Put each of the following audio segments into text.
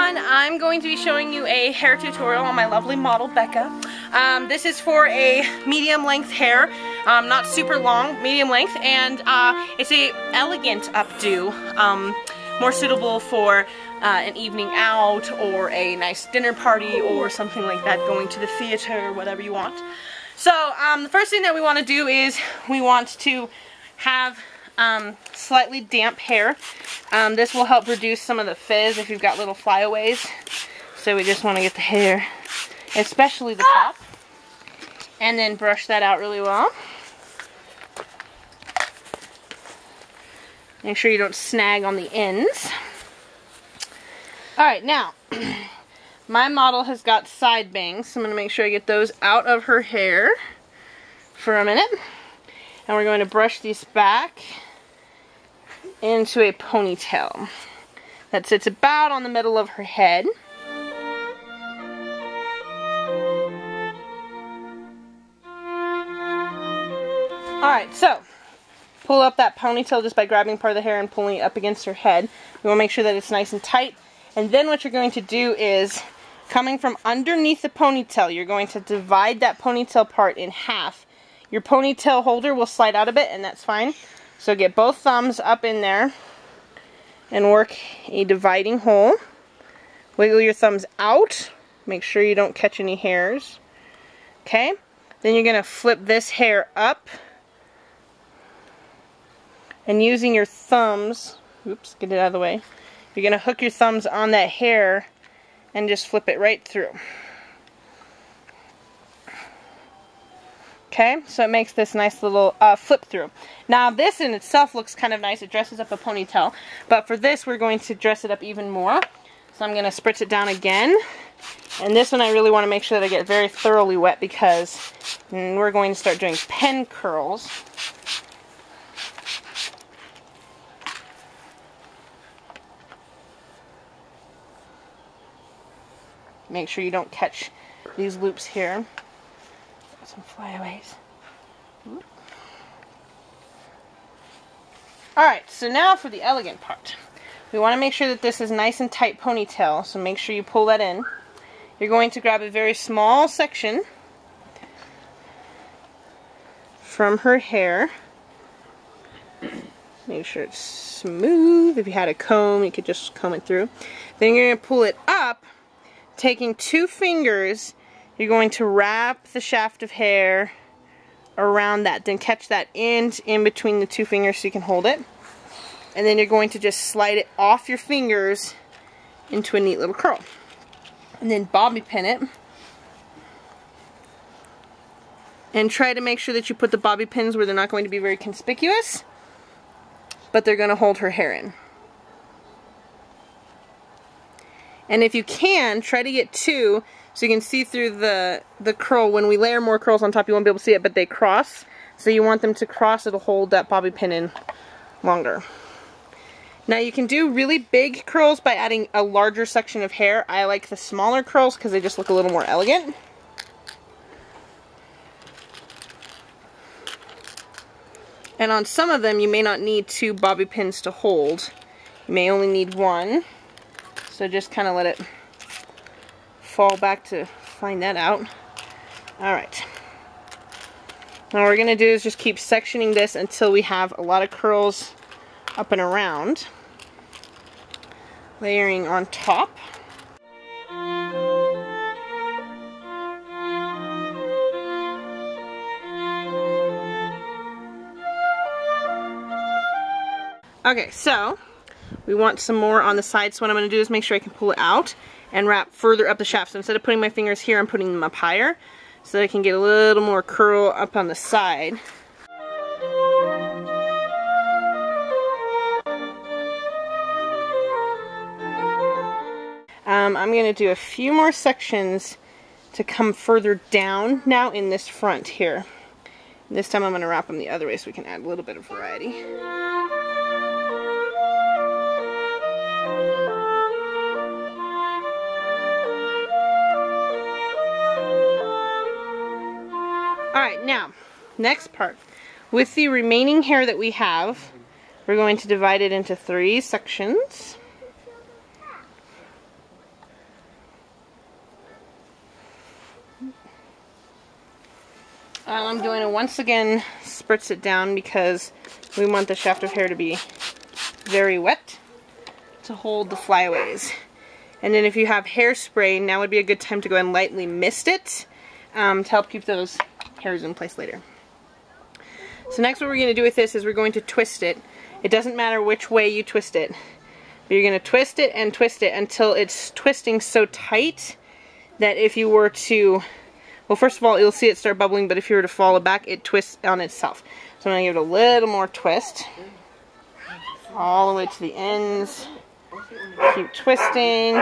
everyone, I'm going to be showing you a hair tutorial on my lovely model Becca. This is for a medium length hair, not super long, medium length, and it's a elegant updo, more suitable for an evening out or a nice dinner party or something like that, going to the theater, whatever you want. So the first thing that we want to do is we want to have slightly damp hair. This will help reduce some of the fizz if you've got little flyaways. So we just want to get the hair, especially the top, and then brush that out really well. Make sure you don't snag on the ends. Alright, now, my model has got side bangs, so I'm going to make sure I get those out of her hair for a minute. And we're going to brush these back into a ponytail that sits about on the middle of her head. Alright, so pull up that ponytail just by grabbing part of the hair and pulling it up against her head. You want to make sure that it's nice and tight. And then what you're going to do is, coming from underneath the ponytail, you're going to divide that ponytail part in half. Your ponytail holder will slide out a bit, and that's fine. So get both thumbs up in there and work a dividing hole. Wiggle your thumbs out. Make sure you don't catch any hairs. Okay? Then you're going to flip this hair up. And using your thumbs, oops, get it out of the way. You're going to hook your thumbs on that hair and just flip it right through. Okay, so it makes this nice little flip through. Now this in itself looks kind of nice. It dresses up a ponytail. But for this we're going to dress it up even more. So I'm going to spritz it down again. And this one I really want to make sure that I get very thoroughly wet because we're going to start doing pen curls. Make sure you don't catch these loops here. Some flyaways. Alright, so now for the elegant part. We want to make sure that this is nice and tight ponytail, so make sure you pull that in. You're going to grab a very small section from her hair. Make sure it's smooth. If you had a comb, you could just comb it through. Then you're going to pull it up, taking two fingers. You're going to wrap the shaft of hair around that. Then catch that end in between the two fingers so you can hold it. And then you're going to just slide it off your fingers into a neat little curl. And then bobby pin it. And try to make sure that you put the bobby pins where they're not going to be very conspicuous, but they're going to hold her hair in. And if you can, try to get two so you can see through the curl. When we layer more curls on top, you won't be able to see it, but they cross. So you want them to cross. It'll hold that bobby pin in longer. Now you can do really big curls by adding a larger section of hair. I like the smaller curls because they just look a little more elegant. And on some of them, you may not need two bobby pins to hold. You may only need one. So just kind of let it fall back to find that out. Alright. Now what we're going to do is just keep sectioning this until we have a lot of curls up and around. Layering on top. Okay, so we want some more on the side, so what I'm going to do is make sure I can pull it out and wrap further up the shaft. So instead of putting my fingers here, I'm putting them up higher so that I can get a little more curl up on the side. I'm going to do a few more sections to come further down now in this front here. And this time I'm going to wrap them the other way so we can add a little bit of variety. Alright, now, next part. With the remaining hair that we have, we're going to divide it into 3 sections. I'm going to once again spritz it down because we want the shaft of hair to be very wet to hold the flyaways. And then if you have hairspray, now would be a good time to go and lightly mist it to help keep those hairs in place later. So next what we're going to do with this is we're going to twist it. It doesn't matter which way you twist it. But you're going to twist it until it's twisting so tight that if you were to, well, first of all, you'll see it start bubbling, but if you were to follow back, it twists on itself. So I'm going to give it a little more twist. All the way to the ends. Keep twisting.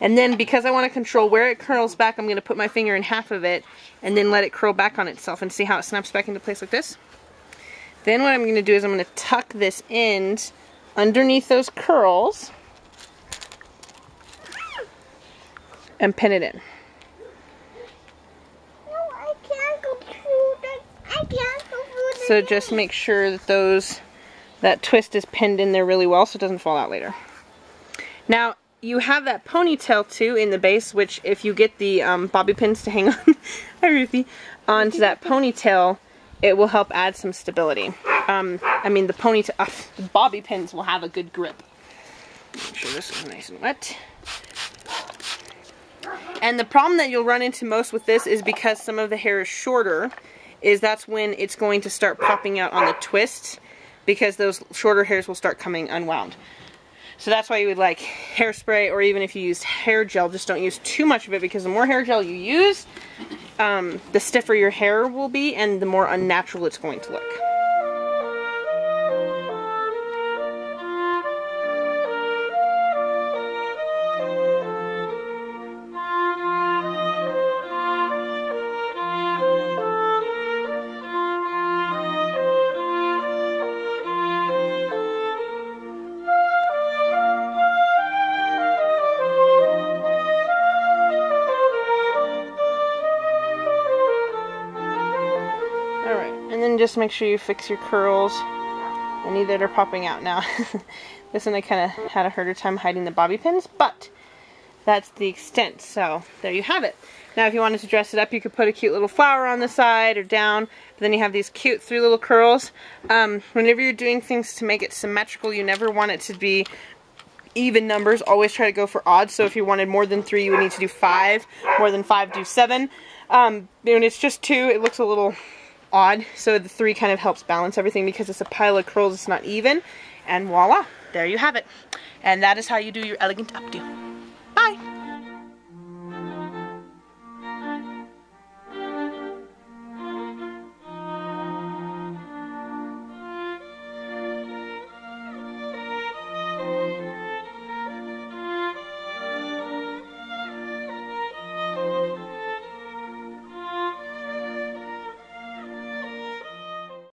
And then because I want to control where it curls back, I'm going to put my finger in half of it and then let it curl back on itself and see how it snaps back into place like this. Then what I'm going to do is I'm going to tuck this end underneath those curls and pin it in. No, I can't go through that. I can't go through So just make sure that that twist is pinned in there really well so it doesn't fall out later. Now you have that ponytail too in the base, which if you get the bobby pins to hang on, hi Ruthie, onto that ponytail, it will help add some stability. I mean the ponytail, the bobby pins will have a good grip. Make sure this is nice and wet. And the problem that you'll run into most with this is because some of the hair is shorter, is that's when it's going to start popping out on the twist, because those shorter hairs will start coming unwound. So that's why you would like hairspray, or even if you used hair gel, just don't use too much of it, because the more hair gel you use, the stiffer your hair will be and the more unnatural it's going to look. And then just make sure you fix your curls, any that are popping out now. This one I kind of had a harder time hiding the bobby pins, but that's the extent. So there you have it. Now if you wanted to dress it up, you could put a cute little flower on the side or down, but then you have these cute 3 little curls. Whenever you're doing things to make it symmetrical, you never want it to be even numbers. Always try to go for odd. So if you wanted more than 3, you would need to do 5. More than 5, do 7. When it's just 2, it looks a little odd, so the 3 kind of helps balance everything because it's a pile of curls, it's not even, and voila, there you have it. And that is how you do your elegant updo. Bye!